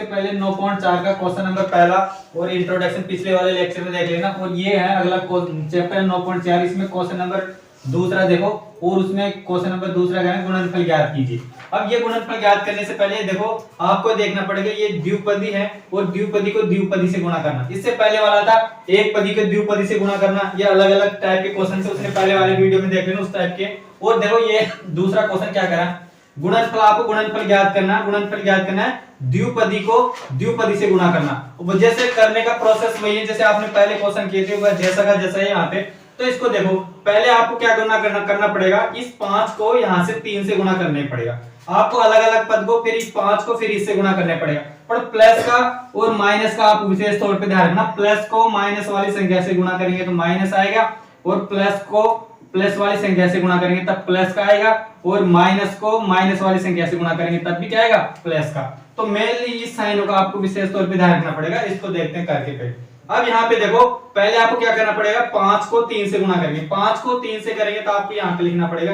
पहले 9.4 का question number पहला और इंट्रोडक्शन पिछले वाले लेक्चर में देख लेना। और ये है अगला चैप्टर 9.4, इसमें क्वेश्चन नंबर दूसरा देखो और उसमें क्वेश्चन नंबर दूसरा क्या है, गुणनफल ज्ञात कीजिए। अब ये गुणनफल ज्ञात करने से पहले देखो आपको देखना पड़ेगा ये द्विपदी है और द्विपदी को द्विपदी से गुणा करना। इससे पहले वाला था एक पदी को द्विपदी से गुणा करना। ये अलग अलग टाइप के क्वेश्चन से उसने पहले वाले वीडियो में देख लेना उस टाइप के। और देखो ये दूसरा क्वेश्चन क्या करा, गुणनफल, आपको गुणनफल ज्ञात करना। गुणनफल ज्ञात करना है द्विपदी को द्विपदी से गुणा करना। जैसे करने का प्रोसेस वही है जैसे आपने पहले क्वेश्चन किए थे, जैसा का जैसा है यहाँ पे। तो इसको देखो पहले आपको क्या करना पड़ेगा, इस 5 को यहाँ से 3 से गुणा करने पड़ेगा आपको, अलग अलग पद को, फिर इस 5 को फिर इससे गुणा करने पड़ेगा। पर प्लस का और माइनस का आप विशेष तौर पे ध्यान रखना। प्लस को माइनस वाली संख्या से गुणा करेंगे तो माइनस आएगा, और प्लस को प्लस वाली संख्या से गुणा करेंगे तब प्लस का आएगा, और माइनस को माइनस वाली संख्या से गुणा करेंगे तब भी क्या आएगा, प्लस का। तो मेनली इस साइनों का आपको विशेष तौर पे ध्यान रखना पड़ेगा। इसको देखते हैं करके पे। अब यहाँ पे देखो पहले आपको क्या करना पड़ेगा, 5 को 3 से गुणा करेंगे। 5 को 3 से करेंगे तो आपको यहाँ पे लिखना पड़ेगा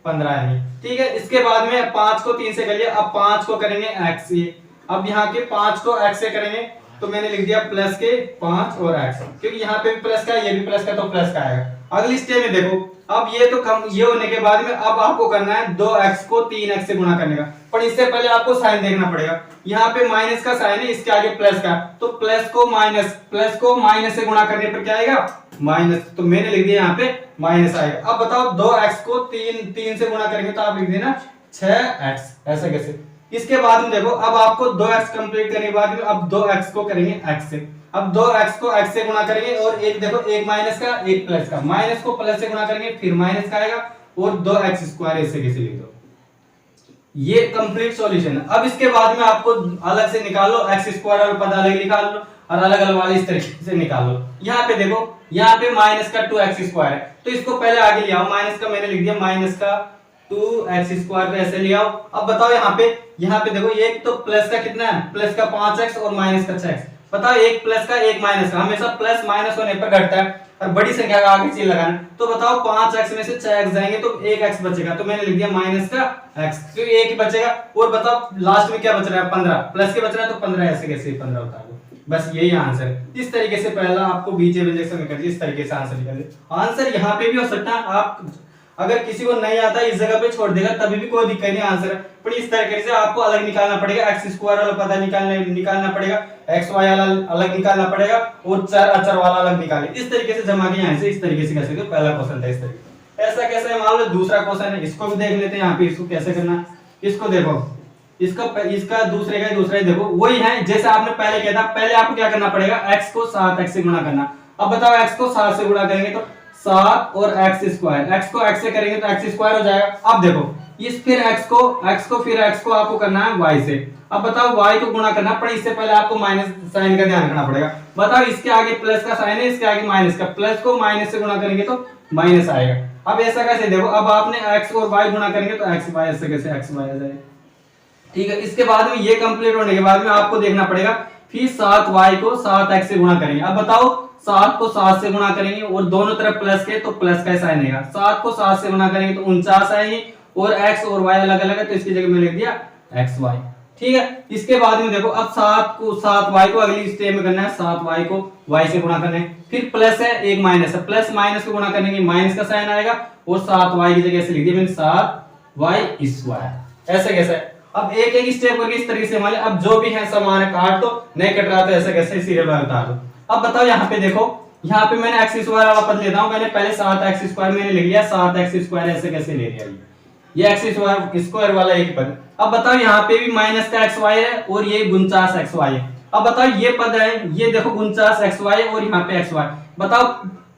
15 है, ठीक है। इसके बाद में 5 को 3 से कर लिया, अब 5 को करेंगे x ये। अब यहाँ के 5 को x से करेंगे तो मैंने लिख दिया प्लस के 5 और x, क्योंकि यहाँ पे भी प्लस का ये भी प्लस का, तो प्लस का आएगा। अगली स्टेप में देखो अब ये तो कम, ये होने के बाद में अब आपको करना है 2x को 3x से गुणा करने का। पर इससे पहले आपको साइन देखना पड़ेगा। यहाँ पे माइनस का साइन है, इसके आगे प्लस का, तो प्लस को माइनस से गुणा करने पर क्या आएगा, माइनस। तो मैंने लिख दिया यहाँ पे माइनस आएगा। अब बताओ 2x को 3 से गुणा करेंगे तो आप लिख देना 6x, ऐसा कैसे। इसके बाद में देखो अब आपको 2x कंप्लीट करने के बाद में अब 2x को करेंगे x से। अब 2x को x से गुणा करेंगे, और एक देखो एक माइनस का एक प्लस का, माइनस को प्लस से गुणा करेंगे फिर माइनस का आएगा, और 2x स्क्वायर ऐसे कैसे लिख दो। ये कंप्लीट सॉल्यूशन है। अब इसके बाद में आपको अलग से निकाल लो, x स्क्वायर और पद अलग निकाल लो और अलग अलग वाले इस तरीके से निकाल लो। यहाँ पे देखो यहाँ पे माइनस का 2x स्क्वायर है, तो इसको पहले आगे ले आओ। माइनस का मैंने लिख दिया माइनस का 2x स्क्वायर पे ऐसे ले आओ। अब बताओ यहाँ पे देखो एक तो प्लस का कितना है, प्लस का 5x और माइनस का 6x। बताओ एक प्लस का एक माइनस का, हमेशा प्लस माइनस होने पर घटता है और बड़ी संख्या का आगे चिन्ह लगाना। तो बताओ 5x में से 6x जाएंगे तो 1x बचेगा, तो मैंने लिख दिया माइनस का x, क्योंकि एक ही बचेगा। और बताओ लास्ट में क्या बच रहा है, 15 प्लस के बच रहा है, तो 15 ऐसे कैसे 15 उतार दो। बस यही आंसर है। इस तरीके से पहला आपको बीजे रिजेक्शन में कर, इस तरीके से आंसर निकालिए। आंसर यहाँ पे भी हो सकता है, आप अगर किसी को नहीं आता इस जगह पे छोड़ देगा तभी भी कोई दिक्कत नहीं, आंसर है। पर इस तरीके से आपको अलग निकालना पड़ेगा, x स्क्वायर वाला पता निकालना पड़ेगा, x y वाला अलग निकालना पड़ेगा, और चर अचर वाला अलग निकाले। इस तरीके से जमा के यहाँ से इस तरीके से कर सकते हो। पहला क्वेश्चन था इस तरीके। ऐसा कैसे है, मान लो दूसरा क्वेश्चन है, इसको भी देख लेते हैं। यहाँ पे इसको कैसे करना, इसको देखो, इसका दूसरे का दूसरा ही देखो, वही है जैसे आपने पहले किया था। पहले आपको क्या करना पड़ेगा, x को 7x से गुणा करना। अब बताओ x को 7 से गुणा करेंगे तो 7 और x स्क्वायर, x को x से करेंगे तो x स्क्वायर हो जाएगा। अब देखो इस फिर x को आपको करना है y से। अब बताओ y को गुणा करना, पर इससे पहले आपको माइनस साइन का ध्यान रखना पड़ेगा। बताओ इसके आगे प्लस का साइन है, इसके आगे माइनस का, प्लस को माइनस से गुणा करेंगे तो माइनस आएगा। अब ऐसा कैसे, देखो अब आपने x और y गुणा करेंगे तो x y, ऐसे कैसे x y आ जाएगा, ठीक है। इसके बाद में ये कंप्लीट होने के बाद में आपको देखना पड़ेगा फिर 7y को 7x से गुणा करेंगे। अब बताओ 7 को 7 से गुणा करेंगे और दोनों तरफ प्लस के, तो प्लस का साइन आएगा। 7 को 7 से गुणा करेंगे तो 49 आएंगे, और x और y अलग अलग है तो इसकी जगह में लिख दिया xy, ठीक है। इसके बाद में देखो अब 7y को अगली स्टेप में करना है, 7y को y से गुणा करना है। फिर प्लस है एक माइनस है, प्लस माइनस को गुणा करने के माइनस का साइन आएगा, और 7y की जगह से लिख दिया मैंने 7y स्क्वायर, ऐसे कैसे। अब एक एक स्टेप करके इस तरीके से मान, अब जो भी है समान है, काट दो, नहीं कट रहा तो ऐसे कैसे सीरियल में बता दो। अब बताओ यहाँ पे देखो, यहाँ पे मैंने x स्क्वायर वाला पद लेता हूँ, मैंने पहले 7x स्क्वायर मैंने लिख लिया, 7x स्क्वायर ऐसे कैसे ले लिया, ये x स्क्वायर वाला एक पद। अब बताओ यहाँ पे भी माइनस का xy है और ये 49xy है। अब बताओ ये पद है, ये देखो 49xy और यहाँ पे xy। बताओ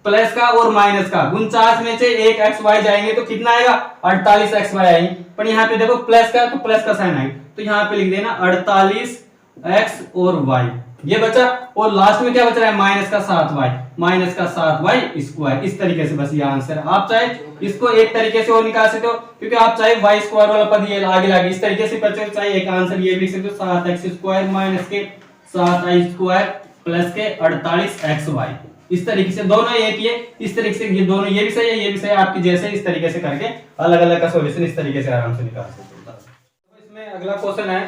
प्लस का और माइनस का, 49 में से एक xy जाएंगे तो कितना आएगा, 48xy आएंगे। पर यहाँ पे देखो प्लस का, तो प्लस का साइन आएगा, तो यहाँ पे लिख देना 48x और y, ये बचा। और लास्ट में क्या बच रहा है, माइनस का 7y स्क्वायर। इस तरीके से बस ये आंसर है। आप चाहे इसको एक तरीके से और निकाल सकते हो, क्योंकि आप चाहे y स्क्वायर वाला पद ये आगे लागे इस तरीके से बचे, चाहे एक आंसर ये भी लिख सकते हो, 7x स्क्वायर माइनस के 7y स्क्वायर प्लस के 48xy। इस तरीके से दोनों एक ही है, इस तरीके से ये दोनों, ये भी सही है ये भी सही है, आपकी जैसे इस तरीके से करके अलग अलग का सॉल्यूशन इस तरीके से आराम से निकाल सकते हो। इसमें अगला क्वेश्चन है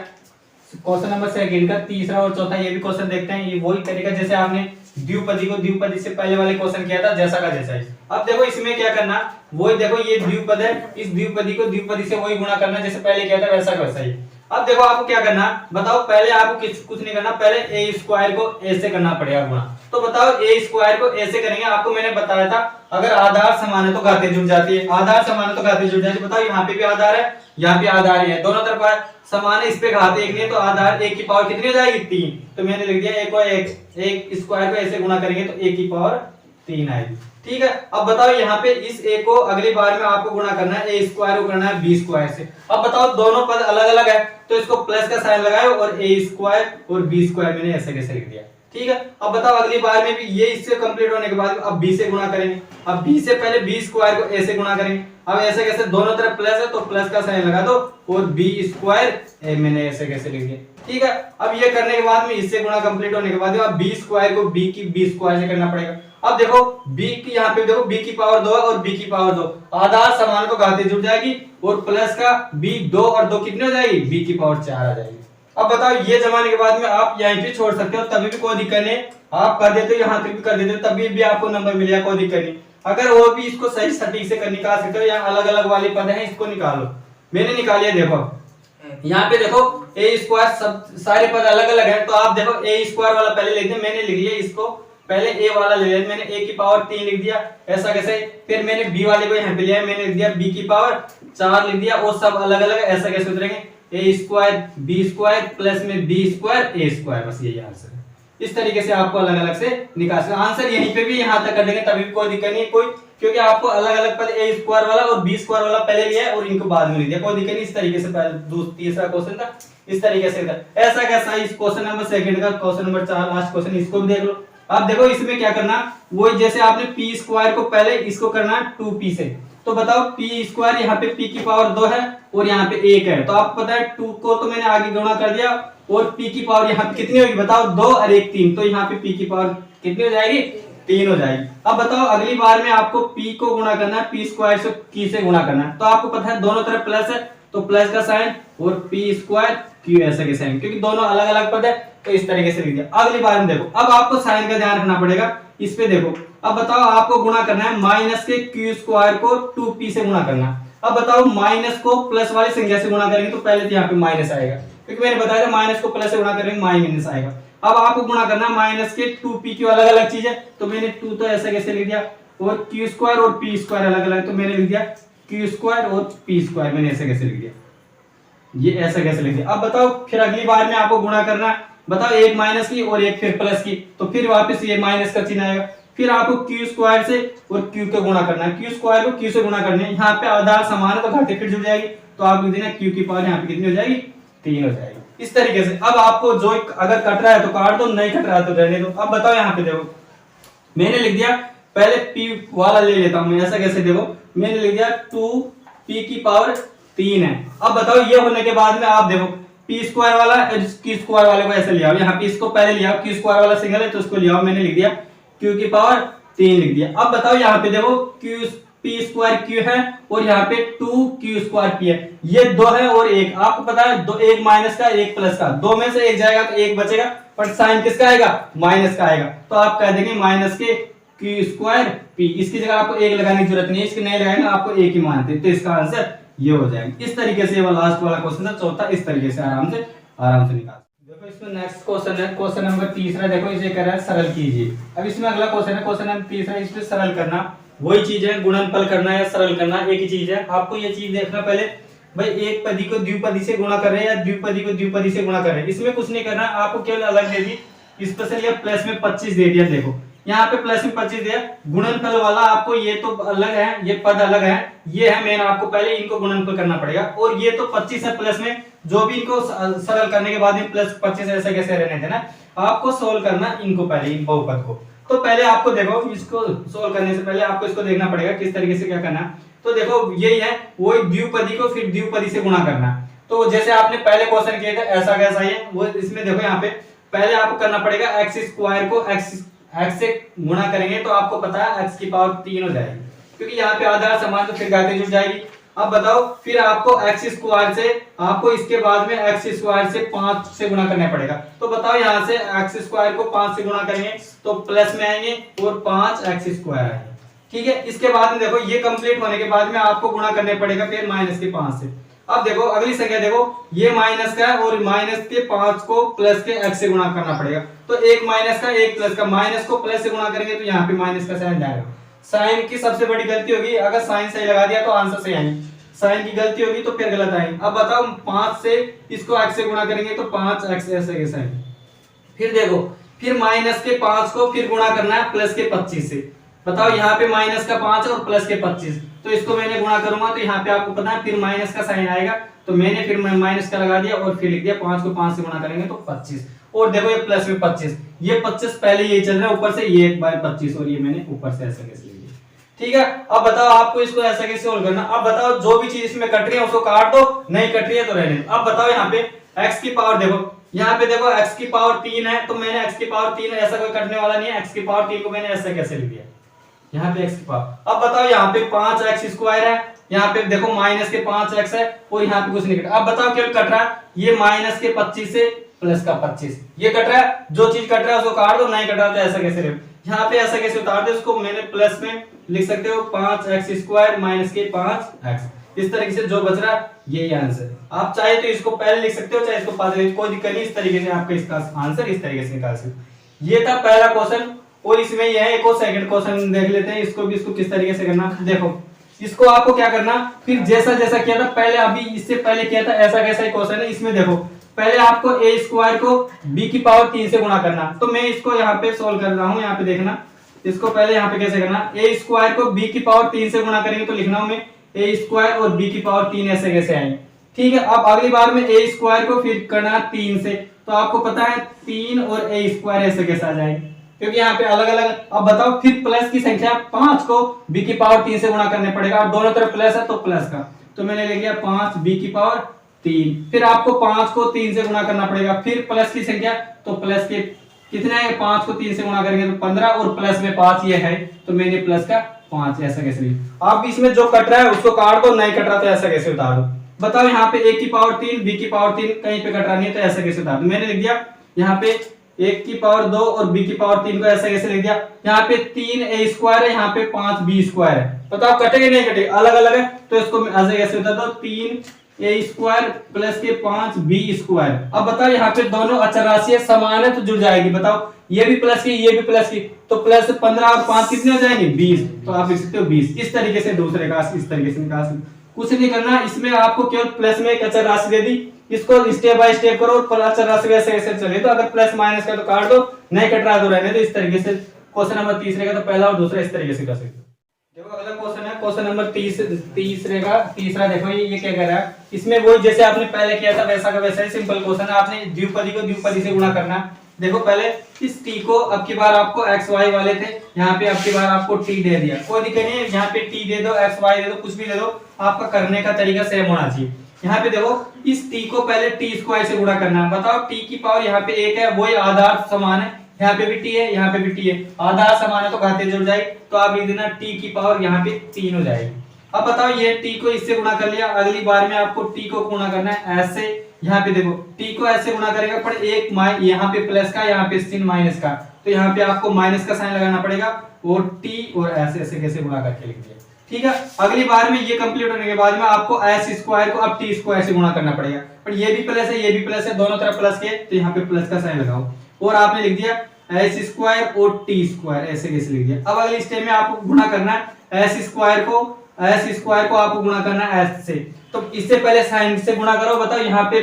क्वेश्चन नंबर सेकंड का तीसरा और चौथा ये भी क्वेश्चन देखते हैं। ये वही तरीका जैसे आपने द्विपदी को द्विपदी से पहले वाले क्वेश्चन किया था, जैसा का जैसा ही। अब देखो इसमें क्या करना, वही देखो ये द्विपद है, इस द्विपदी को द्विपदी से वही गुणा करना जैसे पहले किया था, वैसा का वैसा ही। अब देखो आपको क्या करना, बताओ पहले आपको कुछ नहीं करना, पहले ए स्क्वायर को ए से करना पड़ेगा गुणा। तो बताओ ए स्क्वायर को ए से करेंगे, आपको मैंने बताया था अगर आधार समान है तो घातें जुड़ जाती है, आधार समान है तो घातें जुड़ जाती है। बताओ यहाँ पे भी आधार है, यहाँ पे आधार है, दोनों तरफ समान है, इस पे घात एक नहीं है तो आधार एक की पावर कितनी हो जाएगी, 3। तो मैंने लिख दिया एक स्क्वायर को ऐसे गुणा करेंगे तो एक की पावर 3 आएगी। ठीक है, अब बताओ यहाँ पे इस ए को अगली बार में आपको गुणा करना है, ए स्क्वायर को करना है बी स्क्वायर से। अब बताओ दोनों पद अलग अलग है तो इसको प्लस का साइन लगाओ और ए स्क्वायर और बी स्क्वायर मैंने ऐसे कैसे लिख दिया। ठीक है, अब बताओ अगली बार में भी ये इससे कंप्लीट होने के बाद अब बी से गुणा करेंगे। अब बी से पहले बी स्क्वायर को ए से गुणा करेंगे। अब ऐसे कैसे, दोनों तरफ प्लस है तो प्लस का साइन लगा दो और बी स्क्वायर ए मैंने ऐसे कैसे लिख दिया। ठीक है, अब ये करने के बाद में इससे गुणा कंप्लीट होने के बाद अब बी स्क्वायर को बी स्क्वायर से करना पड़ेगा। अब देखो b की यहाँ पे देखो b की पावर 2 है और b की पावर 2, आधार समान तो घातें जुड़ जाएगी और प्लस का b 2 और 2 कितनी हो जाएगी, b की पावर 4 आ जाएगी। अब बताओ ये जमाने के बाद में आप यहीं पे छोड़ सकते हो, तभी भी कोई दिक्कत नहीं, आप कर देते हो यहाँ तक भी कर देते हो तभी भी आपको नंबर मिलेगा, कोई दिक्कत नहीं। अगर और भी इसको सही सटीक से निकाल सकते हो, यहाँ अलग अलग वाले पद हैं इसको निकालो, मैंने निकालिया। देखो यहाँ पे देखो ए स्क्वायर सब सारे पद अलग अलग है, तो आप देखो ए स्क्वायर वाला पहले लिख दिया, मैंने लिख लिया इसको पहले ए वाला ले लिया, मैंने ए की पावर 3 लिख दिया, ऐसा कैसे। फिर मैंने बी वाले को यहाँ पे लिया, मैंने लिख दिया बी की पावर 4 लिख दिया, और सब अलग अलग ऐसा कैसे उतरेंगे, ए स्क्वायर बी स्क्वायर प्लस में बी स्क्वायर ए स्क्वायर, बस यही आंसर है। इस तरीके से आपको अलग अलग से निकाल सकते, आंसर यहीं पे भी यहाँ तक कर देंगे तभी भी कोई दिक्कत नहीं कोई, क्योंकि आपको अलग अलग पहले ए स्क्वायर वाला और बी स्क्वायर वाला पहले लिया है और इनको बाद में लिख दिया, कोई दिक्कत नहीं। इस तरीके से पहले तीसरा क्वेश्चन था इस तरीके से था, ऐसा कैसा इस क्वेश्चन नंबर सेकंड का क्वेश्चन नंबर 4 लास्ट क्वेश्चन, इसको भी देख लो। अब देखो इसमें क्या करना, वो जैसे आपने पी स्क्वायर को पहले इसको करना है 2p से, तो बताओ पी स्क्वायर यहाँ पे p की पावर 2 है और यहाँ पे 1 है, तो आपको पता है 2 को तो मैंने आगे गुणा कर दिया और p की पावर यहाँ पे कितनी होगी बताओ, 2 और 1 3, तो यहाँ पे p की पावर कितनी हो जाएगी, 3 हो जाएगी। अब बताओ अगली बार में आपको p को गुणा करना है p स्क्वायर से q से गुणा करना है, तो आपको पता है दोनों तरफ प्लस है तो प्लस का साइन और p स्क्वायर q ऐसे के साइन, क्योंकि दोनों अलग अलग पद है तो इस तरीके से लिख दिया। अगली बार में देखो अब आपको साइन का ध्यान रखना पड़ेगा, इस पे देखो। अब बताओ आपको गुणा करना है माइनस के q स्क्वायर को 2p से गुणा करना। अब बताओ माइनस को प्लस वाली संख्या से गुणा करेंगे तो पहले तो यहाँ पे माइनस आएगा, क्योंकि मैंने बताया था माइनस को प्लस से गुणा करेंगे माइनस आएगा। अब आपको गुणा करना है माइनस के 2p की अलग अलग चीज है, तो मैंने 2 तो ऐसे कैसे लिख दिया, और q स्क्वायर और p स्क्वायर अलग अलग, तो मैंने लिख दिया q स्क्वायर और p स्क्वायर, मैंने ऐसे कैसे लिख दिया, ये ऐसा कैसे लिख दिया। अब बताओ फिर अगली बार में आपको गुणा करना है, बताओ एक माइनस की और एक फिर प्लस की, तो फिर वापस ये माइनस का चिन्ह आएगा। फिर आपको q स्क्वायर से और q को गुणा करना है, q स्क्वायर को q से गुणा करना है, यहाँ पे आधार समान है तो घातें फिर जुड़ जाएगी, तो आप लिख देना q की पावर यहाँ पे कितनी हो जाएगी, 3 हो जाएगी। इस तरीके से अब आपको जो अगर कट रहा है तो काट दो, नहीं कट रहा है तो रहने दो। अब बताओ यहाँ पे देखो मैंने लिख दिया, पहले p वाला ले लेता हूँ मैं, ऐसा कैसे देखो मैंने लिख दिया 2p की पावर 3 है। अब बताओ ये होने के बाद में आप देखो p स्क्वायर वाला q स्क्वायर वाले को ऐसे लिया, यहाँ पे इसको पहले लिया, q स्क्वायर वाला सिंगल है तो इसको लिया, मैंने लिख दिया q की पावर 3 लिख दिया। अब बताओ यहाँ पे देखो p स्क्वायर q है और यहाँ पे 2q स्क्वायर p है, ये 2 है और 1, आपको पता है दो, एक माइनस का एक प्लस का, 2 में से 1 जाएगा तो 1 बचेगा, पर साइन किसका आएगा, माइनस का आएगा, तो आप कह देंगे माइनस के q स्क्वायर p, इसकी जगह आपको 1 लगाने की जरूरत नहीं है, इसके नहीं लगाएंगे आपको 1 ही मानते, तो इसका आंसर ये हो जाएगा। इस तरीके से वो लास्ट वाला क्वेश्चन था चौथा, इस तरीके से आराम से निकाल। देखो इसमें नेक्स्ट क्वेश्चन है क्वेश्चन नंबर तीसरा, देखो इसे कह रहा है सरल कीजिए। अब इसमें अगला क्वेश्चन है क्वेश्चन नंबर तीसरा, इसमें सरल करना, वही चीज है गुणनफल करना या सरल करना, एक ही चीज है। आपको ये चीज देखना पहले भाई एक पदी को द्विपदी से गुणा कर रहे हैं या द्विपदी को द्विपदी से गुणा कर रहे हैं, इसमें कुछ नहीं करना, आपको केवल अलग दे दी, स्पेशल या प्लस में 25 दे दिया। देखो यहाँ पे प्लस में 25 दिया, गुणनफल वाला आपको ये तो अलग है, ये पद अलग है, ये है मेन, आपको पहले इनको गुणनफल करना पड़ेगा, और ये तो 25 है प्लस में, जो भी इनको सरल करने के बाद में प्लस 25 ऐसे कैसे रहने देना, आपको सोल्व करना इनको पहले, इन बहुपद को। तो पहले आपको देखो इसको सोल्व करने से पहले आपको इसको देखना पड़ेगा किस तरीके से क्या करना। तो देखो यही है, वो द्विपदी को फिर द्विपदी से गुणा करना, तो जैसे आपने पहले क्वेश्चन किया था ऐसा कैसा ही है वो, इसमें देखो यहाँ पे पहले आपको करना पड़ेगा एक्स स्क्वायर को एक्स से गुणा करेंगे तो आपको पता है एक्स की पावर 3 हो जाएगी, क्योंकि यहाँ पे आधार समान तो फिर घातें जुड़ जाएगी। अब बताओ फिर आपको एक्स स्क्वायर से आपको इसके बाद में एक्स स्क्वायर से 5 से गुणा करना पड़ेगा। तो बताओ यहाँ से एक्स स्क्वायर को 5 से गुणा करेंगे तो प्लस में आएंगे और 5 एक्स स्क्वायर आएंगे। ठीक है, इसके बाद में देखो ये कंप्लीट होने के बाद में आपको गुणा करने पड़ेगा फिर माइनस के 5 से। अब देखो अगली संख्या देखो, ये माइनस का है और माइनस के 5 को प्लस के x से गुणा करना पड़ेगा। तो एक माइनस का एक प्लस का, माइनस को प्लस से गुणा करेंगे तो यहाँ पे माइनस का साइन जाएगा। साइन की सबसे बड़ी गलती होगी, अगर साइन सही लगा दिया तो आंसर सही आएंगे, साइन की गलती होगी तो फिर गलत आएंगे। अब बताओ 5 से इसको x से गुणा करेंगे तो 5x ऐसे कैसे आएंगे। फिर देखो फिर माइनस के 5 को फिर गुणा करना है प्लस के 25 से। बताओ यहाँ पे माइनस का 5 और प्लस के 25, तो इसको मैंने गुणा करूंगा तो यहाँ पे आपको पता है फिर माइनस का साइन आएगा, तो मैंने फिर माइनस का लगा दिया और फिर लिख दिया 5 को 5 से गुणा करेंगे तो 25। और देखो ये प्लस में 25, ये 25 पहले ये चल रहा है ऊपर से, ये 1/25 और ये मैंने ऊपर से ऐसा कैसे लिख दिया। ठीक है, अब बताओ आपको इसको ऐसा कैसे सोल्व करना। अब बताओ जो भी चीज इसमें कट रही है उसको काट दो, नहीं कट रही है तो रहने दो। अब बताओ यहाँ पे x की पावर देखो, यहाँ पे देखो x की पावर 3 है, तो मैंने x की पावर 3 ऐसा कोई कटने वाला नहीं है, x की पावर 3 को मैंने ऐसा कैसे लिख दिया यहाँ पे x की पावर। अब बताओ यहाँ पे 5x स्क्वायर है, यहाँ पे देखो माइनस के 5x है और यहाँ पे कुछ नहीं कटा। अब बताओ क्या कट रहा है, ये माइनस के 25 से प्लस का 25 ये कट रहा है। जो चीज कट रहा है उसको काट दो, नहीं कट रहा तो ऐसा कैसे रहे, यहाँ पे ऐसा कैसे उतार दो, उसको मैंने प्लस में लिख सकते हो 5x स्क्वायर माइनस के 5x, इस तरीके से जो बच रहा है यही आंसर है। आप चाहे तो इसको पहले लिख सकते हो, चाहे इसको बाद में, कोई दिक्कत नहीं, इस तरीके से आपका इसका आंसर इस तरीके से निकाल सकते हो। ये था पहला क्वेश्चन और इसमें यह है एक और सेकंड क्वेश्चन देख लेते हैं, इसको भी इसको किस तरीके से करना। देखो इसको आपको क्या करना, फिर जैसा जैसा किया था पहले, अभी इससे पहले किया था ऐसा कैसा ही क्वेश्चन है। इसमें देखो पहले आपको a स्क्वायर को b की पावर 3 से गुणा करना, तो मैं इसको यहाँ पे सोल्व कर रहा हूँ। यहाँ पे देखना इसको पहले यहाँ पे कैसे करना, a स्क्वायर को b की पावर 3 से गुणा करेंगे तो लिखना हूँ मैं a स्क्वायर और b की पावर 3 ऐसे कैसे आएंगे। ठीक है, अब अगली बार में a स्क्वायर को फिर करना 3 से, तो आपको पता है 3 और a स्क्वायर ऐसे कैसे आ जाएंगे, क्योंकि यहाँ पे अलग अलग। अब बताओ फिर प्लस की संख्या 5 को b की पावर 3 से गुणा करने पड़ेगा, अब दोनों तरफ प्लस है तो प्लस का, तो मैंने लिख दिया 5 b की पावर 3। फिर आपको 5 को 3 से गुणा करना पड़ेगा, फिर प्लस की संख्या, तो प्लस के कितना है, 5 को 3 से गुणा करेंगे तो 15 और प्लस में 5 ये है, तो मैंने प्लस का 5 ऐसा कैसे लिखा। आप इसमें जो कट रहा है उसको काट दो, नहीं कट रहा तो ऐसा कैसे उतार दो। बताओ यहाँ पे a की पावर 3 b की पावर 3 कहीं पे कट रहा नहीं है तो ऐसा कैसे उतार दो। मैंने लिख दिया यहाँ पे 1 की पावर 2 और b की पावर 3 को ऐसा कैसे लिख दिया। यहाँ पे 3a स्क्वायर है, यहाँ पे 5b स्क्वायर है, बताओ कटेगा नहीं कटेगा, अलग अलग है, तो इसको ऐसे कैसे उतार दो, 3a स्क्वायर प्लस के 5b स्क्वायर। अब बताओ यहाँ पे दोनों अचर राशि समान है तो जुड़ जाएगी। बताओ ये भी प्लस की ये भी प्लस की, तो प्लस 15 और 5 कितने हो जाएंगे 20, तो आप लिख सकते हो 20। इस तरीके से दूसरे का इस तरीके से निकाल सकते, कुछ नहीं करना। इसमें आपको केवल प्लस में एक अचर राशि दे दी, इसको स्टेप बाय स्टेप करो और अचर राशि वैसे ऐसे चले, तो अगर प्लस माइनस का तो काट दो, नहीं कट रहा तो रहने दो। इस तरीके से क्वेश्चन नंबर तीसरे का तो पहला और दूसरा इस तरीके से कर सकते हो। देखो अगला क्वेश्चन है क्वेश्चन नंबर तीसरे का तीसरा। देखो ये क्या कर रहा है, इसमें वही जैसे आपने पहले किया था वैसा का वैसा ही सिंपल क्वेश्चन है। आपने द्विपदी को द्विपदी से गुणा करना है। देखो पहले इस t को, अब की बार आपको x y वाले थे, यहाँ पे अब की बार आपको t दे दिया, कोई दिक्कत नहीं है, यहाँ पे t दे दो x y दे दो कुछ भी दे दो, आपका करने का तरीका सेम होना चाहिए। यहाँ पे देखो इस t को पहले t स्क्वायर से गुणा करना है। बताओ t की पावर यहाँ पे 1 है, वही आधार समान है, यहाँ पे भी t है यहाँ पे भी t है, आधार समान है तो घाते जुड़ जाएगी, तो आप लिख देना t की पावर यहाँ पे 3 हो जाएगी। अब बताओ ये t को इससे गुणा कर लिया, अगली बार में आपको t को गुणा करना है ऐसे। यहाँ पे देखो t को ऐसे गुणा करेगा पर एक यहाँ पे प्लस का यहाँ पे चिन्ह माइनस का, तो यहाँ पे आपको माइनस का साइन लगाना पड़ेगा और t और ऐसे ऐसे कैसे गुणा करके लिख दिया। ठीक है, अगली बार में ये कंप्लीट होने के बाद में आपको s स्क्वायर को अब t स्क्वायर से गुणा करना पड़ेगा, पर ये भी प्लस है ये भी प्लस है, दोनों तरफ प्लस के, तो यहाँ पे प्लस का साइन लगाओ और आपने लिख दिया s स्क्वायर और t स्क्वायर ऐसे कैसे लिख दिया। अब अगले स्टेप में आपको गुणा करना है s स्क्वायर को आपको गुणा करना है s से, तो इससे पहले साइन से गुणा करो। बताओ यहाँ पे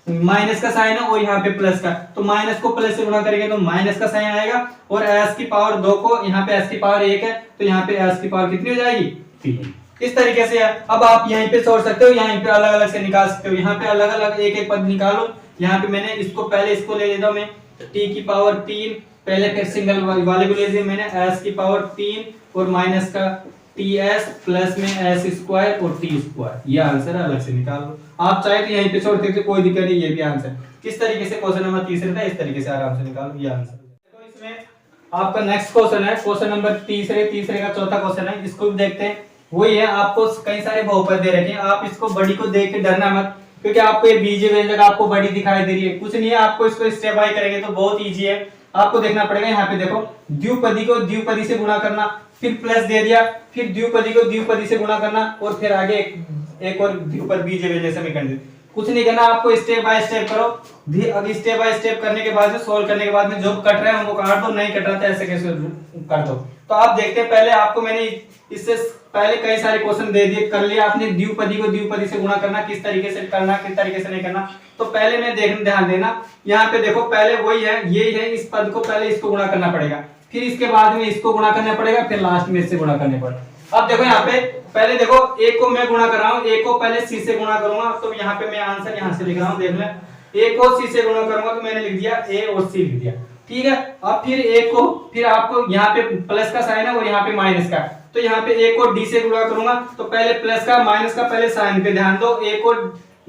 माइनस का साइन है और यहाँ पे प्लस का, तो माइनस को प्लस से गुणा करेंगे तो माइनस का साइन आएगा, और s की पावर 2 को यहाँ पे s की पावर 1 है, तो यहाँ पे s की पावर कितनी हो जाएगी 3। इस तरीके से है। अब आप यहीं पे छोड़ सकते हो, यहीं पे अलग अलग से निकाल सकते हो, यहाँ पे अलग अलग एक एक पद निकालो। यहाँ पे मैंने इसको पहले इसको ले लेता हूँ मैं t की पावर 3 पहले, फिर सिंगल वाले को ले लिया मैंने s की पावर 3 और माइनस का ts प्लस में s स्क्वायर और t स्क्वायर, ये आंसर है, अलग से निकाल लो। आप चाहे तो यहीं पे छोड़ सकते हो, कोई दिक्कत नहीं, ये भी आंसर। किस तरीके से क्वेश्चन नंबर तीसरे था इस तरीके से आराम से निकालो, ये आंसर। तो इसमें आपका नेक्स्ट क्वेश्चन है क्वेश्चन नंबर तीसरे का चौथा क्वेश्चन है, इसको भी देखते हैं। वही है, आपको कई सारे बहुपद दे रखे हैं, आप इसको बड़ी को देख के डरना मत, क्योंकि आपको ये बीजीय व्यंजक आपको बड़ी दिखाई दे रही है, कुछ नहीं है, आपको इसको स्टेप बाय करेंगे तो बहुत इजी है। आपको देखना पड़ेगा, यहाँ पे देखो द्विपदी को द्विपदी से गुणा करना, फिर प्लस दे दिया, फिर द्विपदी को द्विपदी से गुणा करना, और फिर आगे एक और द्विपद बीजीय व्यंजक समीकरण। कुछ नहीं करना, आपको स्टेप बाय स्टेप करो। अब स्टेप बाय स्टेप करने के बाद में, सोल्व करने के बाद में, जो कट रहा है उनको काट दो, नहीं कट रहा था ऐसे कैसे कर दो। तो आप देखते हैं, पहले आपको मैंने इससे पहले कई सारे क्वेश्चन दे दिए, कर लिया आपने। द्विपदी को द्विपदी से गुणा करना किस तरीके से करना, किस तरीके से नहीं करना, तो पहले मैं ध्यान देना, यहाँ पे देखो पहले वही है, यही है, इस पद को पहले इसको गुणा करना पड़ेगा, फिर इसके बाद में इसको गुणा करना पड़ेगा, फिर लास्ट में इससे गुणा करने पड़ेगा। अब देखो यहाँ पे पहले देखो a को मैं गुणा कर रहा हूँ, a को पहले c से गुणा करूंगा, तो यहाँ पे मैं आंसर यहाँ से लिख रहा हूँ, देख लें। a को c से गुणा करूंगा तो मैंने लिख दिया a और c लिख दिया, ठीक है। अब फिर a को, फिर आपको यहाँ पे प्लस का साइन है और यहाँ पे माइनस का, तो यहाँ पे a को d से गुणा करूंगा, तो पहले प्लस का माइनस का पहले साइन पे ध्यान दो, a को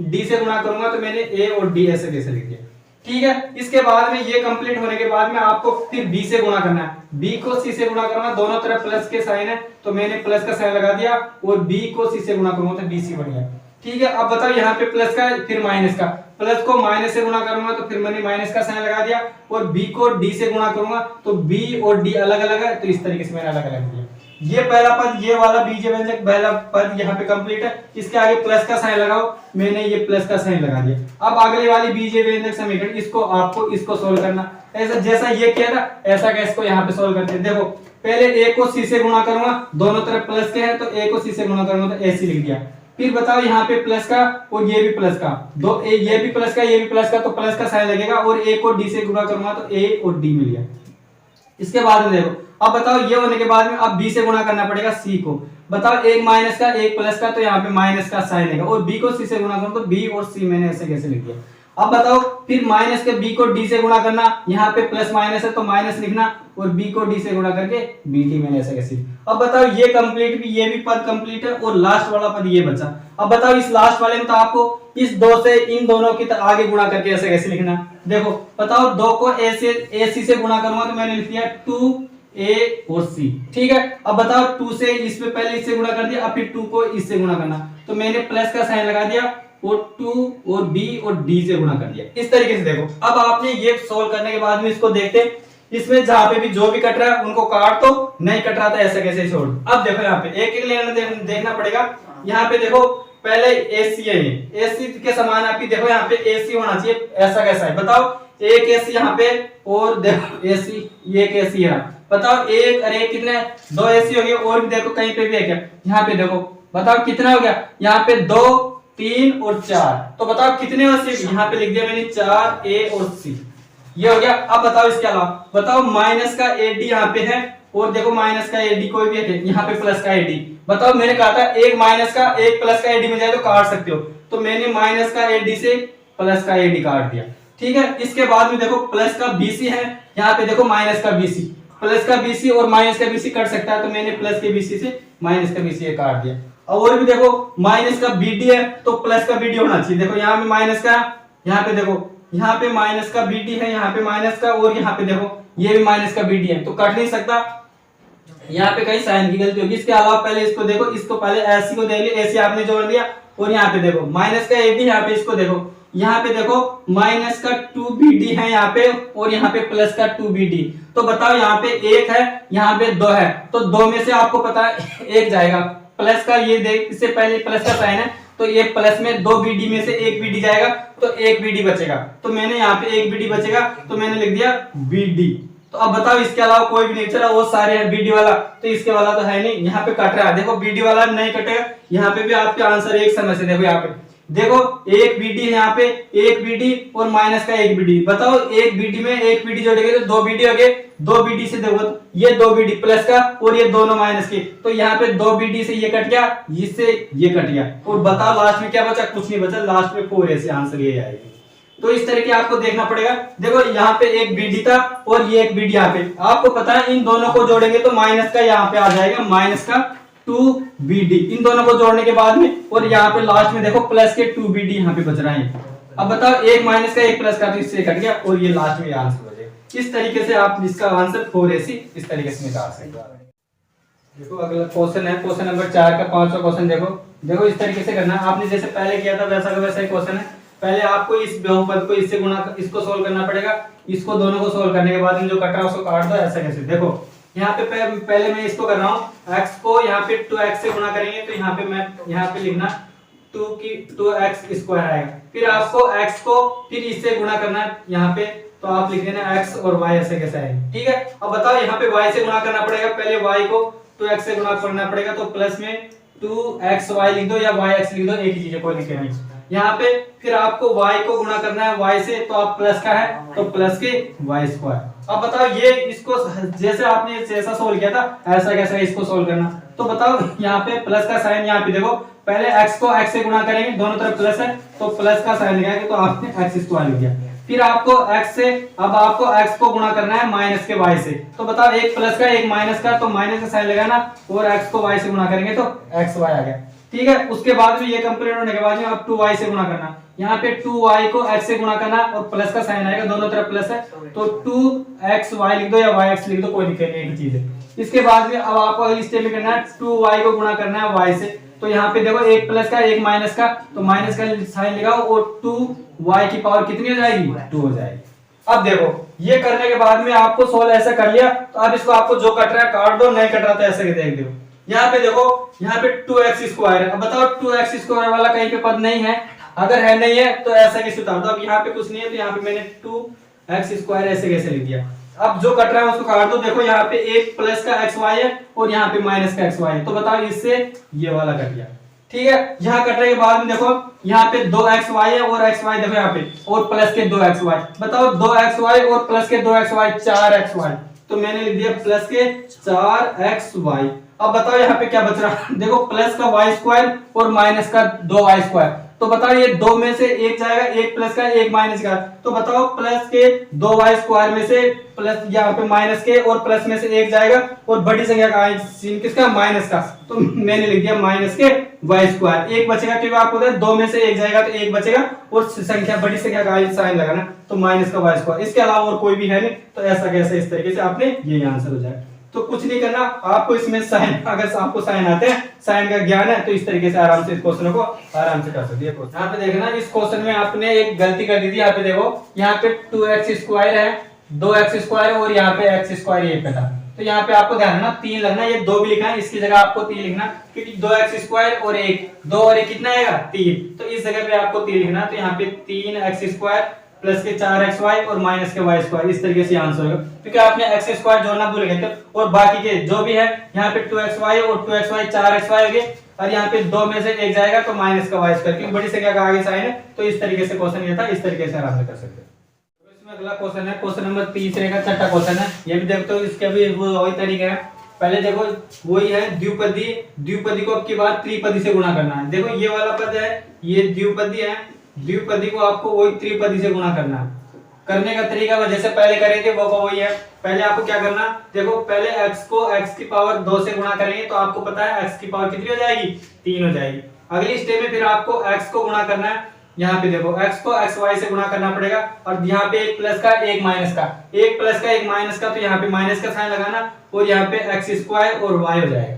d से गुणा करूंगा तो मैंने a और d ऐसे कैसे लिख दिया, ठीक है। इसके बाद में ये कंप्लीट होने के बाद में आपको फिर b से गुणा करना है, b को c से गुणा करूंगा, दोनों तरफ प्लस के साइन है तो मैंने प्लस का साइन लगा दिया, और b को c से गुणा करूंगा तो bc बन गया, ठीक है। अब बताओ यहाँ पे प्लस का फिर माइनस का, प्लस को माइनस से गुणा करूंगा तो फिर मैंने माइनस का साइन लगा दिया, और b को d से गुणा करूंगा तो b और d अलग अलग है, तो इस तरीके से मैंने अलग अलग दिया। ये पहला पद, ये वाला बीजीय व्यंजक पहला पद यहाँ पे कंप्लीट है, इसके आगे प्लस का साइन लगाओ, मैंने ये प्लस का साइन लगा दिया। अब अगले वाली बीजीय व्यंजक समीकरण, इसको आपको इसको सोल्व करना, ऐसा जैसा ये किया था ऐसा का इसको यहाँ पे सोल्व करते हैं। देखो पहले a को c से गुणा करूंगा, दोनों तरफ प्लस के हैं तो a को c से गुणा करूंगा तो ac लिख दिया। फिर बताओ यहाँ पे प्लस का और ये भी प्लस का, दो ये भी प्लस का ये भी प्लस का, तो प्लस का साइन लगेगा, और a को d से गुणा करूंगा तो a और d मिल गया। इसके बाद में देखो, अब बताओ ये होने के बाद में अब b से गुणा करना पड़ेगा c को, बताओ एक माइनस का एक प्लस का, तो यहाँ पे माइनस का साइन है, और b को c से गुणा करूं तो b और c मैंने ऐसे कैसे लिख दिया। अब बताओ फिर माइनस के b को d से गुणा करना, यहाँ पे प्लस माइनस है तो माइनस लिखना, और b को d से गुणा करके bt मैंने ऐसे कैसे। अब बताओ ये कंप्लीट भी, ये भी पद कंप्लीट है, और लास्ट वाला पद ये बचा। अब बताओ इस लास्ट वाले में तो आपको इस दो से इन दोनों की आगे गुणा करके ऐसे कैसे लिखना। देखो बताओ दो को ac से गुणा करूंगा तो मैंने लिख दिया 2a और c, ठीक है। अब बताओ 2 से इस पे पहले इससे गुणा कर दिया, अब फिर 2 को इससे गुणा करना, तो मैंने प्लस का साइन लगा दिया, और 2 और b और d से गुणा कर दिया। इस तरीके से देखो, अब आपने ये सोल्व करने के बाद में इसको देखते, इसमें जहां पे भी जो भी कट रहा है उनको काट दो, नहीं कट रहा था ऐसे कैसे छोड़। अब देखो यहाँ पे एक एक लेना देखना पड़ेगा। यहाँ पे देखो पहले AC है, ये AC के समान आपकी देखो यहाँ पे AC होना चाहिए, ऐसा कैसा है बताओ, एक AC यहाँ पे, और देखो AC, ये एक AC है, बताओ एक, अरे कितने, 2 AC हो गए, और भी देखो कहीं पे भी है क्या, यहाँ पे देखो बताओ कितना हो गया, यहाँ पे 2 3 और 4, तो बताओ कितने AC, यहाँ पे लिख दिया मैंने 4A और C, ये हो गया। अब बताओ इसके अलावा, बताओ माइनस का AD यहाँ पे है, और देखो माइनस का AD कोई भी है, यहाँ पे प्लस का AD, बताओ मैंने कहा था एक माइनस का एक प्लस का AD मिल जाए तो काट सकते हो, तो मैंने माइनस का AD से प्लस का AD काट दिया, ठीक है। इसके बाद में देखो प्लस का BC है, यहाँ पे देखो माइनस का BC, प्लस का BC और माइनस का BC कट सकता है, तो मैंने प्लस के BC से माइनस का BC काट दिया। और भी देखो माइनस का BD है तो प्लस का BD होना चाहिए, देखो यहाँ पे माइनस का, यहाँ पे देखो यहाँ पे माइनस का BD है, यहाँ पे माइनस का, और यहाँ पे देखो ये भी माइनस का BD है, तो कट नहीं सकता, यहाँ पे कहीं साइन की गलती होगी। इसके अलावा पहले इसको देखो, इसको पहले AC को देख लिया, AC आपने जोड़ दिया, और यहाँ पे देखो माइनस का AB, यहाँ पे इसको देखो, यहाँ पे देखो माइनस का 2BD है यहाँ पे, और यहाँ पे प्लस का 2BD, तो बताओ यहाँ पे 1 है, यहाँ पे 2 है, तो 2 में से आपको पता है 1 जाएगा, प्लस का ये देख, इससे पहले प्लस का साइन है, तो ये प्लस में 2BD में से 1BD जाएगा, तो 1BD बचेगा, तो मैंने यहाँ पे 1BD बचेगा, तो मैंने लिख दिया BD। तो अब बताओ इसके अलावा कोई भी नहीं, चला वो सारे हैं BD वाला, तो इसके वाला तो है नहीं, यहाँ पे कट रहा है, देखो BD वाला नहीं कटेगा, यहाँ पे भी आपके आंसर एक समय से, देखो यहाँ पे देखो एक BD है, यहाँ पे एक BD और माइनस का एक BD, बताओ एक BD में एक BD जोड़ेंगे तो 2 BD हो गए, 2 BD से देखो ये 2 BD प्लस का और ये दोनों माइनस के, तो यहाँ पे 2 BD से ये कट गया, इससे ये कट गया, और बताओ लास्ट में क्या बचा, कुछ नहीं बचा, लास्ट में 4 ऐसे आंसर ये आएगा। तो इस तरह के आपको देखना पड़ेगा, देखो यहाँ पे एक BD था और ये एक BD यहाँ पे, आपको पता है इन दोनों को जोड़ेंगे तो माइनस का यहाँ पे आ जाएगा, माइनस का 2BD, इन दोनों को जोड़ने के बाद में, और यहाँ पे लास्ट में देखो प्लस के 2BD यहाँ पे बच रहा है। अब बताओ एक माइनस का एक प्लस का, तो इससे कट गया, और ये लास्ट में आंसर बचेगा। इस तरीके से आप इसका आंसर 4AC इस तरीके से निकाल सकते हैं। देखो अगला क्वेश्चन है, क्वेश्चन नंबर 4 का 5वां क्वेश्चन। देखो देखो इस तरीके से करना है, आपने जैसे पहले किया था वैसा का वैसा ही क्वेश्चन है। पहले आपको इस बहुपद को इससे गुणा, इसको सोल्व करना पड़ेगा। इसको दोनों को सोल्व करने के बाद में जो कट रहा है उसको काट दो। ऐसा कैसे, देखो यहाँ पे पहले मैं इसको कर रहा हूँ, x को यहाँ पे 2x से गुणा करेंगे तो यहाँ पे मैं यहाँ पे लिखना 2x स्क्वायर आएगा। फिर आपको x को फिर इससे गुणा करना है यहाँ पे, तो आप लिख देना x और y ऐसे कैसे आएगा। ठीक है, अब बताओ यहाँ पे y से गुणा करना पड़ेगा, पहले y को 2x से गुणा करना पड़ेगा, तो प्लस में 2xy लिख दो या yx लिख दो, एक ही चीज है, कोई दिक्कत नहीं। यहाँ पे फिर आपको y को गुणा करना है y से, तो आप प्लस का है तो प्लस के y स्क्वायर। अब बताओ ये इसको जैसे आपने जैसा सोल्व किया था ऐसा कैसे इसको सोल्व करना, तो बताओ यहाँ पे प्लस का साइन, यहाँ पे देखो पहले x को x से गुणा करेंगे, दोनों तरफ प्लस है तो प्लस का साइन लगाएंगे, तो आपने x स्क्वायर लिख दिया। फिर आपको x से, अब आपको x को गुणा करना है माइनस के y से, तो बताओ एक प्लस का एक माइनस का, तो माइनस का साइन लगाना और x को y से गुणा करेंगे तो xy आ गया। ठीक है, उसके बाद में ये कंप्लीट होने के बाद में अब 2y से गुणा करना, यहाँ पे 2y को x से गुणा करना और प्लस का साइन आएगा, दोनों तरफ प्लस है तो 2xy लिख दो या yx लिख दो, कोई दिक्कत नहीं, एक चीज है। इसके बाद में अब आपको अगली स्टेप में करना है 2y को गुणा करना है y से, तो यहाँ पे देखो एक प्लस का एक माइनस का, तो माइनस का साइन लगाओ और 2y की पावर कितनी हो जाएगी, 2 हो जाएगी। अब देखो ये करने के बाद में आपको सोल्व ऐसा कर लिया, तो अब इसको आपको जो कट रहा है काट दो, नहीं कट रहा तो ऐसे देख दो। यहाँ पे देखो यहाँ पे 2x स्क्वायर है, अब बताओ 2x स्क्वायर वाला कहीं पे पद नहीं है, अगर है नहीं है तो ऐसा कैसे उतार दो। अब यहाँ पे कुछ नहीं है तो यहाँ पे मैंने 2x स्क्वायर ऐसे कैसे लिख दिया। अब जो कट रहा है उसको काट दो, देखो यहाँ पे एक प्लस का xy है और यहाँ पे माइनस का xy है, तो बताओ इससे ये वाला कट गया। ठीक है, यहाँ कटने के बाद में देखो यहाँ पे 2xy है और xy देखो यहाँ पे और प्लस के 2xy, बताओ 2xy और प्लस के 2xy 4xy, तो मैंने लिख दिया प्लस के 4xy। अब बताओ यहाँ पे क्या बच रहा है, देखो प्लस का y स्क्वायर और माइनस का 2y स्क्वायर, तो बताओ ये दो में से एक जाएगा, एक प्लस का एक माइनस का, तो बताओ प्लस के 2y स्क्वायर में से प्लस यहाँ पे माइनस के और प्लस में से एक जाएगा और बड़ी संख्या का किसका, माइनस का, तो मैंने लिख दिया माइनस के y स्क्वायर। एक बचेगा क्योंकि आपको पता है दो में से एक जाएगा तो एक बचेगा और संख्या बड़ी संख्या का साइन लगाना, तो माइनस का y स्क्वायर। इसके अलावा और कोई भी है नहीं, तो ऐसा कैसे इस तरीके से आपने ये आंसर हो जाए। तो कुछ नहीं करना आपको इसमें साइन, अगर आपको साइन आते हैं, साइन का ज्ञान है, तो इस तरीके से आराम से इस क्वेश्चन को आराम से कर सकते हैं। यहाँ पे देखना इस क्वेश्चन में आपने एक गलती कर दी थी। यहाँ पे देखो यहाँ पे 2x स्क्वायर है, 2x स्क्वायर और यहाँ पे x स्क्वायर ये पे था, तो यहाँ पे आपको ध्यान रखना 3 लगना, ये 2 भी लिखा है, इसकी जगह आपको 3 लिखना, क्योंकि 2x स्क्वायर और 1, 2 और 1 कितना आएगा 3, तो इस जगह पे आपको 3 लिखना, तो यहाँ पे 3x स्क्वायर प्लस के 4xy और माइनस के y स्क्वायर, इस तरीके से आंसर होगा, क्योंकि आपने x स्क्वायर जोड़ना भूल गए थे। और बाकी के जो भी है यहाँ पे 2xy और 2xy 4xy हो गए, और यहाँ पे 2 में से एक जाएगा तो माइनस का y स्क्वायर, क्योंकि बड़ी संख्या का आगे साइन है, तो इस तरीके से क्वेश्चन ये था, इस तरीके से आराम से कर सकते हैं। तो इसमें अगला क्वेश्चन है, क्वेश्चन नंबर 3 का छठा क्वेश्चन है। ये भी देखते हो, इसका भी वही तरीका है। पहले देखो वही है द्विपदी, द्विपदी को अब की बार त्रिपदी से गुणा करना है। देखो ये वाला पद है, ये द्विपदी है, द्विपदी को आपको वही त्रिपदी से गुणा करना है। करने का तरीका जैसे पहले करे थे वो वही है। पहले आपको क्या करना, देखो पहले x को x की पावर 2 से गुणा करेंगे, तो आपको पता है x की पावर कितनी हो जाएगी, 3 हो जाएगी। अगली स्टेप में फिर आपको x को गुणा करना है, यहाँ पे देखो x को xy से गुणा करना पड़ेगा, और यहाँ पे एक प्लस का एक माइनस का, एक प्लस का एक माइनस का, तो यहाँ पे माइनस का साइन लगाना और यहाँ पे x स्क्वायर और y हो जाएगा।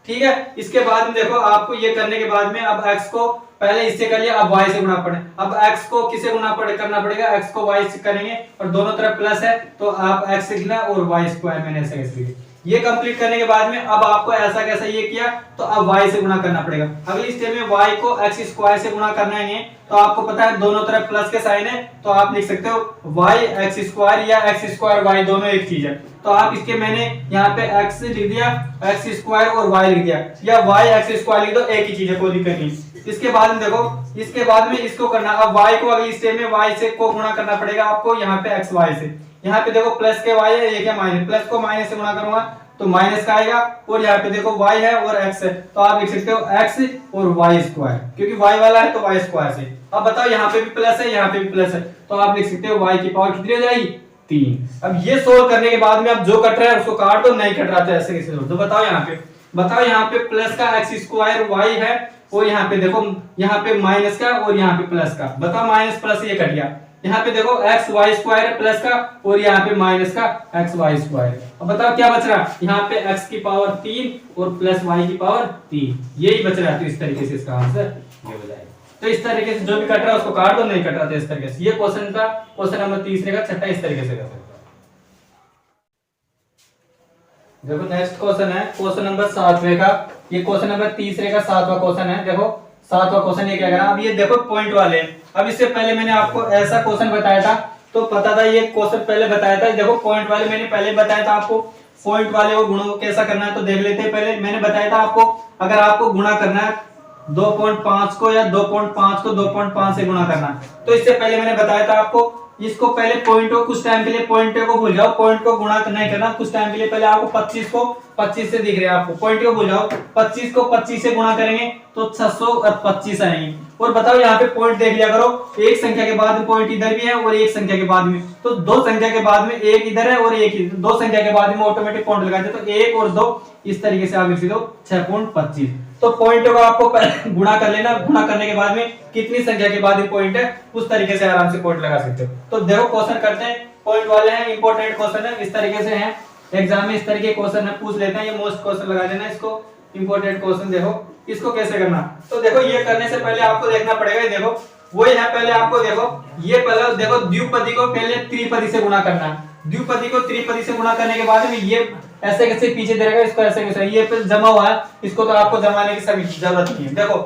ठीक है, इसके बाद में देखो आपको ये करने के बाद में अब x को पहले इससे कर लिया, अब y से गुणा पड़े, अब x को किसे गुणा करना पड़ेगा, x को y से करेंगे और दोनों तरफ प्लस है, तो आप x से लिखना और y स्क्वायर मैंने ऐसे कैसे लिखा। ये कंप्लीट करने के बाद में अब आपको ऐसा कैसा ये किया, तो अब y से गुणा करना पड़ेगा। अगली स्टेप में y को x स्क्वायर से गुणा करना है, तो आपको पता है दोनों तरफ प्लस के साइन है, तो आप लिख सकते हो y x स्क्वायर या x स्क्वायर y दोनों एक चीज है, तो आप इसके मैंने यहाँ पे x लिख दिया, x स्क्वायर और y लिख दिया, या y x स्क्वायर लिख दो, एक ही चीज है, कोई दिक्कत नहीं। इसके बाद में देखो, इसके बाद में इसको करना, अब y को अगली स्टेप में y से को गुणा करना पड़ेगा आपको यहाँ पे xy से। यहाँ पे देखो प्लस के y है, ये क्या माइनस, प्लस को माइनस से गुणा करूंगा तो माइनस का आएगा, और यहाँ पे देखो y है और x है, तो आप लिख सकते हो x और y स्क्वायर, क्योंकि y वाला है तो y स्क्वायर से। अब बताओ यहाँ पे भी प्लस है, यहाँ पे भी प्लस है, तो आप लिख सकते हो y की पावर कितनी हो जाएगी, 3। अब ये सोल्व करने के बाद में अब जो कट रहा है उसको काट दो, नहीं कट रहा तो ऐसे कैसे, तो बताओ यहाँ पे प्लस का x स्क्वायर y है, और यहाँ पे देखो यहाँ पे माइनस का और यहाँ पे प्लस का, बताओ माइनस प्लस ये कट गया, यहाँ पे देखो एक्स वाई स्क्वायर है प्लस का, और यहाँ पे माइनस का एक्स वाई स्क्वायर। अब बताओ क्या बच रहा, यहाँ पे एक्स की पावर 3 और प्लस वाई की पावर 3, यही बच रहा है। तो इस तरीके से इसका आंसर ये हो जाएगा। तो इस तरीके से जो भी कट रहा है उसको काट दो, नहीं कट रहा तो इस तरीके से। ये क्वेश्चन का क्वेश्चन नंबर तीसरे का छठा इस तरीके से कर सकते हो। देखो नेक्स्ट क्वेश्चन है क्वेश्चन नंबर 7वें का। ये क्वेश्चन नंबर तीसरे का 7वां क्वेश्चन है। देखो 7वां क्वेश्चन ये क्या करना, अब ये देखो पॉइंट वाले। अब इससे पहले मैंने आपको ऐसा क्वेश्चन बताया था, तो पता था ये क्वेश्चन पहले बताया था। देखो पॉइंट वाले मैंने पहले बताया था आपको, पॉइंट वाले को गुणों को कैसा करना है तो देख लेते हैं। पहले मैंने बताया था आपको, अगर आपको गुणा करना है 2.5 को या 2.5 को 2.5 से गुणा करना है, तो इससे पहले मैंने बताया था आपको, इसको पहले पॉइंट को कुछ टाइम के लिए पॉइंट को भूल जाओ, पॉइंट को गुणा नहीं करना कुछ टाइम के लिए। पहले आपको 25 को 25 से दिख रहे हैं, आपको पॉइंट को भूल जाओ, 25 को 25 से गुणा करेंगे तो 625 आएंगे। और बताओ यहाँ पे पॉइंट देख लिया करो, एक संख्या के बाद में पॉइंट इधर भी है और एक संख्या के बाद में, तो दो संख्या के बाद में एक इधर है और एक इधर, दो संख्या के बाद में ऑटोमेटिक पॉइंट लगा दे, तो 1 और 2 इस तरीके से आप लिख दो 6.25। तो पॉइंट को आपको गुणा कर लेना, गुणा करने के बाद में कितनी संख्या के बाद में पॉइंट है उस तरीके से आराम से पॉइंट लगा सकते हो। तो देखो क्वेश्चन करते हैं, पॉइंट वाले हैं, इंपॉर्टेंट क्वेश्चन है, इस तरीके से हैं, एग्जाम में इस तरीके क्वेश्चन है पूछ लेते हैं। ये मोस्ट क्वेश्चन लगा देना इसको, इंपॉर्टेंट क्वेश्चन। देखो इसको कैसे करना, तो देखो ये करने से पहले आपको देखना पड़ेगा, देखो वही है, पहले आपको देखो ये पहले देखो द्विपदी को पहले त्रिपदी से गुणा करना है। द्विपदी को त्रिपदी से गुणा करने के बाद में ये ऐसे कैसे पीछे दे रहेगा, इसको ऐसे कैसे, ये पे जमा हुआ है, इसको तो आपको जमाने की सभी जरूरत नहीं है। देखो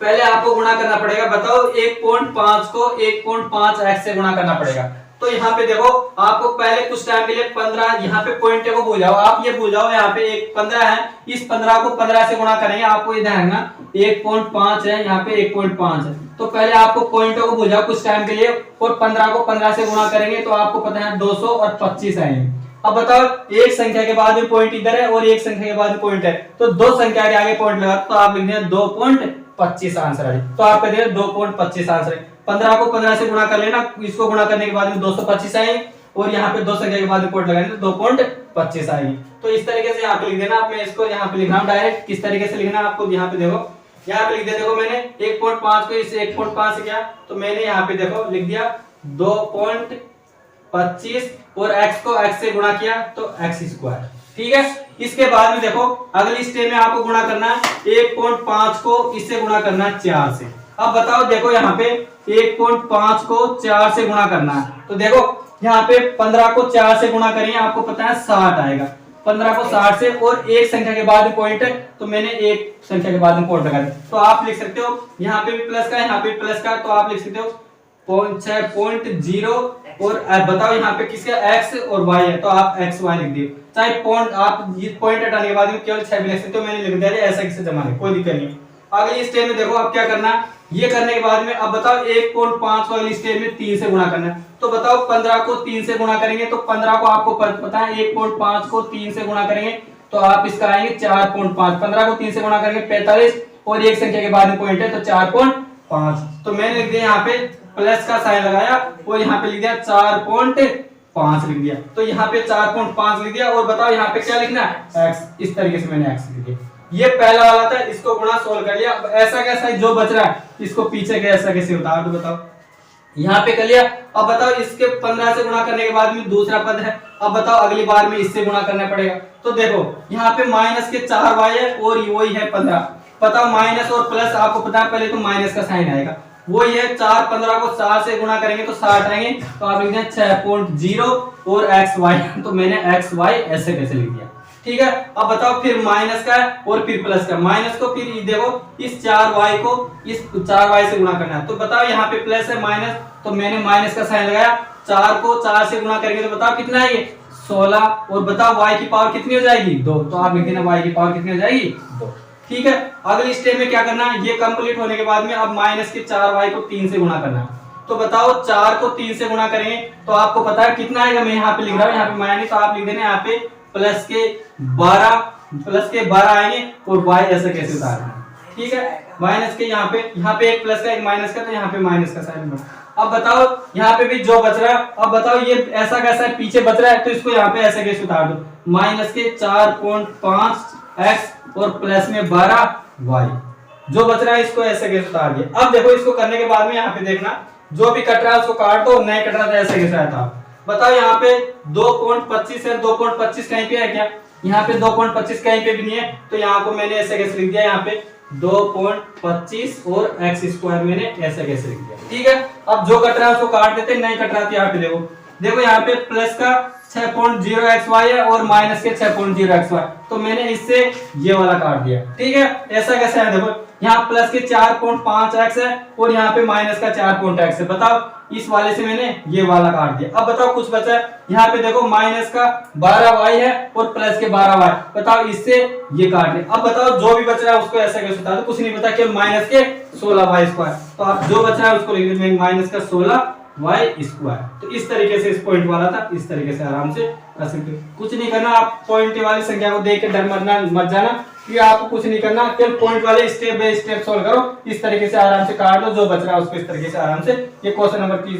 पहले आपको गुणा करना पड़ेगा, बताओ 1.5 को 1.5 x से गुणा करना पड़ेगा। तो यहाँ पे देखो आपको पहले कुछ टाइम के लिए 15, यहाँ पे पॉइंट को भूल जाओ, आप ये भूल जाओ, यहाँ पे एक 15 है, इस 15 को 15 से गुणा करेंगे, आपको ये ध्यान रखना 1.5 है, यहाँ पे 1.5 है। तो पहले आपको पॉइंट को भूल जाओ कुछ टाइम के लिए, और 15 को 15 से गुणा करेंगे तो आपको पता है 225 आएंगे। अब बताओ एक संख्या के बाद में पॉइंट इधर है और एक संख्या के बाद में पॉइंट है, तो दो संख्या के आगे पॉइंट लगा, तो आप लिख दें 2.25 आंसर है। तो आप कह दें 2.25 आंसर है। 15 को 15 से गुणा कर लेना, इसको गुणा करने के बाद में 225 आएंगे, और यहाँ पे दो संख्या के बाद में पॉइंट लगाएंगे तो 2.25 आएगी। तो इस तरीके से यहाँ पे लिख देना। आप मैं इसको यहाँ पे लिख रहा हूँ डायरेक्ट, किस तरीके से लिखना है आपको यहाँ पे देखो, यहाँ पे लिख दिया। देखो मैंने 1.5 को इस 1.5 से किया, तो मैंने यहाँ पे देखो लिख दिया 2.25 और x को x से गुणा किया तो x स्क्वायर, ठीक है। इसके बाद में देखो अगली स्टेप में आपको गुणा करना है 1.5 को इससे गुणा करना है 4 से। अब बताओ देखो यहाँ पे 1.5 को 4 से गुणा करना है, तो देखो यहाँ पे 15 को 4 से गुणा करेंगे, आपको पता है 60 आएगा। 15 को 60 से, और एक संख्या के बाद पॉइंट है, तो मैंने एक संख्या के बाद में पॉइंट लगा दिया। तो आप लिख सकते हो यहाँ पे भी प्लस का, यहाँ पे भी प्लस का, तो आप लिख सकते हो 6.0, और बताओ यहाँ पे किसका x और y है, तो आप x y लिख दिए। चाहे पॉइंट आप ये पॉइंट हटाने के बाद में केवल 6 भी लिख सकते हो, मैंने लिख दिया ऐसा किसे जमा ले, कोई दिक्कत नहीं। अगली स्टेप में देखो अब क्या करना है, ये करने के बाद में अब बताओ 1.5 को अगली स्टेप में 3 से गुणा करना है। तो बताओ 15 को 3 से गुणा करेंगे, तो 15 को आपको पता है 1.5 को 3 से गुणा करेंगे तो आप इसका आएंगे 4.5। 15 को 3 से गुणा करेंगे 45, और एक संख्या के बाद में पॉइंट है तो 4.5। तो मैंने लिख दिया यहाँ पे प्लस का साइन लगाया, और यहाँ पे लिख दिया 4.5 लिख दिया। तो यहाँ पे 4.5 लिख दिया, और बताओ यहाँ पे क्या लिखना है x, इस तरीके से मैंने x लिख दिया। ये पहला वाला था, इसको गुणा सोल्व कर लिया। अब ऐसा कैसा जो बच रहा है इसको पीछे के ऐसा कैसे उतार दो, बताओ यहाँ पे कर लिया। अब बताओ इसके 15 से गुणा करने के बाद में दूसरा पद है, अब बताओ अगली बार में इससे गुणा करना पड़ेगा। तो देखो यहाँ पे माइनस के 4y है और वही है 15। बताओ माइनस और प्लस आपको पता है, पहले तो माइनस का साइन आएगा, वही है 4। 15 को 4 से गुणा करेंगे तो 60 आएंगे, तो आप लिख दें 6.0 और xy, तो मैंने xy ऐसे कैसे लिख दिया, ठीक है। अब बताओ फिर माइनस का और फिर प्लस का, माइनस को फिर देखो इस 4y को इस 4y से गुणा करना है। तो बताओ यहाँ पे प्लस है माइनस, तो मैंने माइनस का साइन लगाया। 4 को 4 से गुणा करेंगे तो बताओ कितना है ये 16, और बताओ y की पावर कितनी हो जाएगी 2, तो आप लिख देना y की पावर कितनी हो जाएगी 2, ठीक है। अगली स्टेप में क्या करना है, ये कंप्लीट होने के बाद में अब माइनस के 4y को 3 से गुणा करना है। तो बताओ 4 को 3 से गुणा करेंगे तो आपको पता है कितना आएगा, मैं यहाँ पे लिख रहा हूँ, यहाँ पे माइनस, तो आप लिख देना यहाँ पे प्लस के 12 आएंगे, और y ऐसे कैसे उतारना है, ठीक है। माइनस के यहाँ पे एक प्लस का एक माइनस का, तो यहाँ पे माइनस का साइन बना। अब बताओ यहाँ पे भी जो बच रहा है, अब बताओ ये ऐसा कैसा है पीछे बच रहा है, तो इसको यहाँ पे ऐसे कैसे उतार दो, माइनस के 4.5 x और प्लस में 12 y, जो बच रहा है इसको ऐसे कैसे उतार दिया। अब देखो इसको करने के बाद में यहाँ पे देखना जो भी कट रहा है उसको काट दो, नहीं कट रहा तो ऐसे कैसे आता। बताओ यहाँ पे 2.25 है, 2.25 कहीं पे है क्या? यहाँ पे 2.25 कहीं पे भी नहीं है, तो यहाँ को मैंने ऐसे कैसे लिख दिया, यहाँ पे 2.25 और x स्क्वायर मैंने ऐसे कैसे लिख दिया। ठीक है, अब जो कट रहा है उसको काट देते, नहीं कट रहा तो यहाँ पे देखो, देखो यहाँ पे प्लस का 6.0xy है और माइनस के 6.0xy, तो मैंने इससे ये वाला काट दिया। ठीक है, ऐसा कैसे है, देखो यहाँ प्लस के 4.5x है और यहाँ पे माइनस का 4.x है। बताओ इस वाले से मैंने ये वाला काट दिया। अब बताओ कुछ बचा है, यहाँ पे देखो माइनस का 12y है और प्लस के 12y, बताओ इससे ये काट दिया। अब बताओ जो भी बच रहा है उसको ऐसे कैसे बता दो, कुछ नहीं बता, केवल माइनस के 16y स्क्वायर, तो आप जो बच रहा है उसको लिख देंगे माइनस का 16y स्क्वायर। तो इस तरीके से इस पॉइंट वाला था, इस तरीके से आराम से कर सकते हो। कुछ नहीं करना, आप पॉइंट वाली संख्या को देख के डर मत जाना, कि आपको कुछ नहीं करना, केवल पॉइंट वाले स्टेप बाय स्टेप सॉल्व करो, इस तरीके से आराम से काट लो, जो बच रहा है उसको इस तरीके से आराम से। ये क्वेश्चन नंबर 3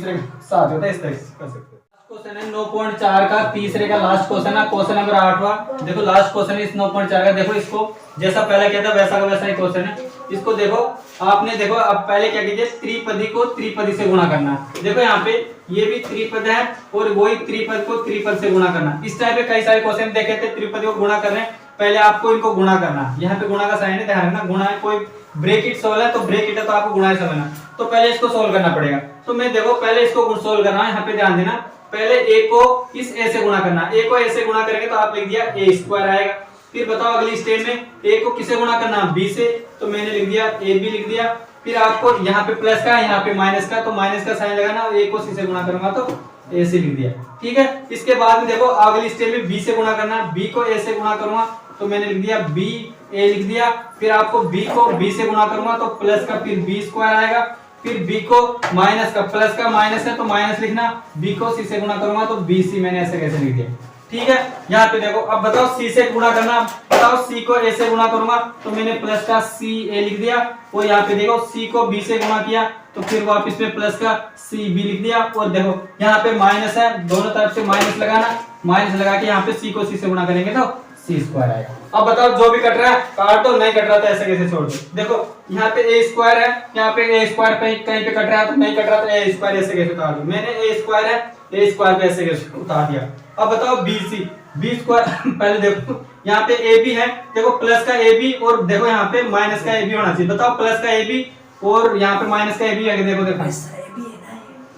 7 होता है, इस तरीके से कर सकते हो। क्वेश्चन है 9.4 का तीसरे का लास्ट क्वेश्चन है, क्वेश्चन नंबर 8वां। देखो लास्ट क्वेश्चन है इस 9.4 का, देखो इसको जैसा पहले किया था वैसा का वैसा ही क्वेश्चन है। इसको देखो आपने, देखो अब पहले क्या कीजिए, त्रिपदी को त्रिपदी से गुणा करना है। देखो यहाँ पे ये भी त्रिपद है और वही त्रिपद को त्रिपद से गुणा करना। इस टाइप के कई सारे क्वेश्चन देखे थे, त्रिपदी को गुणा कर रहे हैं, पहले आपको इनको गुणा करना है। यहाँ पे गुणा का साइन है, ध्यान रखना, गुणा है, कोई ब्रैकेट सोल्व है तो ब्रैकेट है तो आपको गुणा समझना, तो पहले इसको सोल्व करना पड़ेगा। तो मैं देखो पहले इसको सोल्व करना है, यहाँ पे ध्यान देना, पहले a को इस a से गुणा करना, a को a से गुणा करेंगे तो आप लिख दिया a स्क्वायर आएगा। फिर बताओ अगली स्टेप में a को किसे गुणा करना, b से, तो मैंने लिख दिया ab लिख दिया। फिर आपको यहाँ पे प्लस का, यहाँ पे माइनस का, तो माइनस का साइन लगाना, और a को c से गुणा करूंगा तो a से लिख दिया। ठीक है, इसके बाद में देखो अगली स्टेप में b से गुणा करना, b को a से गुणा करूंगा तो मैंने लिख दिया b a लिख दिया। फिर आपको b को b से गुणा करूंगा तो प्लस का फिर b स्क्वायर आएगा। फिर b को माइनस का, प्लस का माइनस है तो माइनस लिखना, b को c से गुणा करूंगा तो bc मैंने ऐसे कैसे लिख दिया। ठीक है, यहाँ पे देखो अब बताओ c से गुणा करना, बताओ c को a से गुणा करूंगा तो मैंने प्लस का c a लिख दिया, और यहाँ पे देखो c को b से गुणा किया तो फिर वापस में प्लस का c b लिख दिया। और देखो यहाँ पे माइनस है, दोनों तरफ से माइनस लगाना, माइनस लगा के यहाँ पे c को c से गुणा करेंगे तो c स्क्वायर आएगा। अब बताओ जो भी कट रहा है काट दो, नहीं कट रहा तो ऐसे कैसे छोड़ दो। देखो यहाँ पे a स्क्वायर है, यहाँ पे a स्क्वायर कहीं पे कट रहा है तो नहीं कट रहा तो a स्क्वायर ऐसे कैसे उतार दो। मैंने a स्क्वायर है, a स्क्वायर पे ऐसे कैसे उतार दिया। अब बताओ bc, b स्क्वायर पहले देखो यहाँ पे ab है, देखो प्लस का ab और देखो यहाँ पे माइनस का ab होना चाहिए। बताओ प्लस का ab और यहाँ पे माइनस का ab है, देखो देखो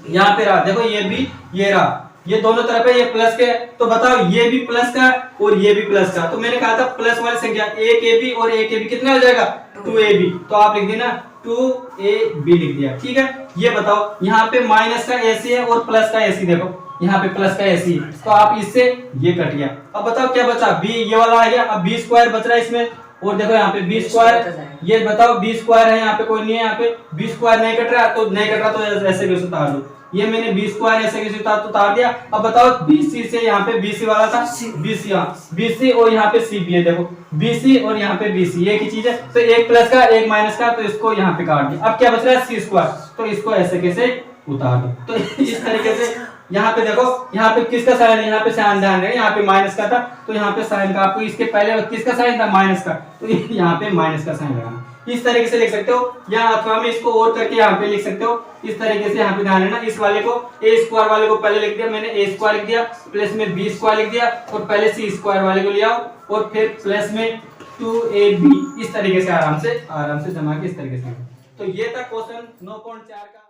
यहाँ पे रहा, देखो ये भी ये रहा, ये दोनों तरफ है, ये प्लस के, तो बताओ ये भी प्लस का और ये भी प्लस का, तो मैंने कहा था प्लस वाली संख्या एक ए बी और एक ए बी कितना हो जाएगा 2ab, तो आप लिख देना 2ab लिख दिया। ठीक है, ये बताओ यहाँ पे माइनस का ac है और प्लस का ac, देखो यहाँ पे प्लस का ac, तो आप इससे ये कट गया। अब बताओ क्या बचा, b ये वाला आ गया, अब b स्क्वायर बच रहा है इसमें, और देखो यहाँ पे b स्क्वायर, ये बताओ b स्क्वायर है, यहाँ पे कोई नहीं है, यहाँ पे b स्क्वायर नहीं कट रहा तो नहीं कट रहा तो ऐसे कैसे उतार दो, ये मैंने b स्क्वायर ऐसे कैसे उतार दिया। अब बताओ bc से, यहाँ पे bc वाला था bc, यहाँ bc और यहाँ पे cb है, देखो bc और यहाँ पे bc एक ही चीज है, तो एक प्लस का एक माइनस का, तो इसको यहाँ पे काट दिया। अब क्या बच रहा है c स्क्वायर, तो इसको ऐसे कैसे उतार दो। तो इस तरीके से यहाँ पे देखो, यहाँ पे किसका साइन है, यहाँ पे साइन ध्यान रहे, यहाँ पे माइनस का था तो यहाँ पे साइन का, आपको इसके पहले किसका साइन था माइनस का, तो यहाँ पे माइनस का साइन लगाना। इस तरीके से लिख सकते हो, या अथवा में इसको और करके यहाँ पे लिख सकते हो। इस तरीके से यहाँ पे ध्यान देना, इस वाले को a स्क्वायर वाले को पहले लिख दिया मैंने, a स्क्वायर लिख दिया, प्लस में b स्क्वायर लिख दिया, और पहले c स्क्वायर वाले को लिया और फिर प्लस में 2ab, इस तरीके से आराम से जमा के इस तरीके से। तो ये था क्वेश्चन 9.4 का।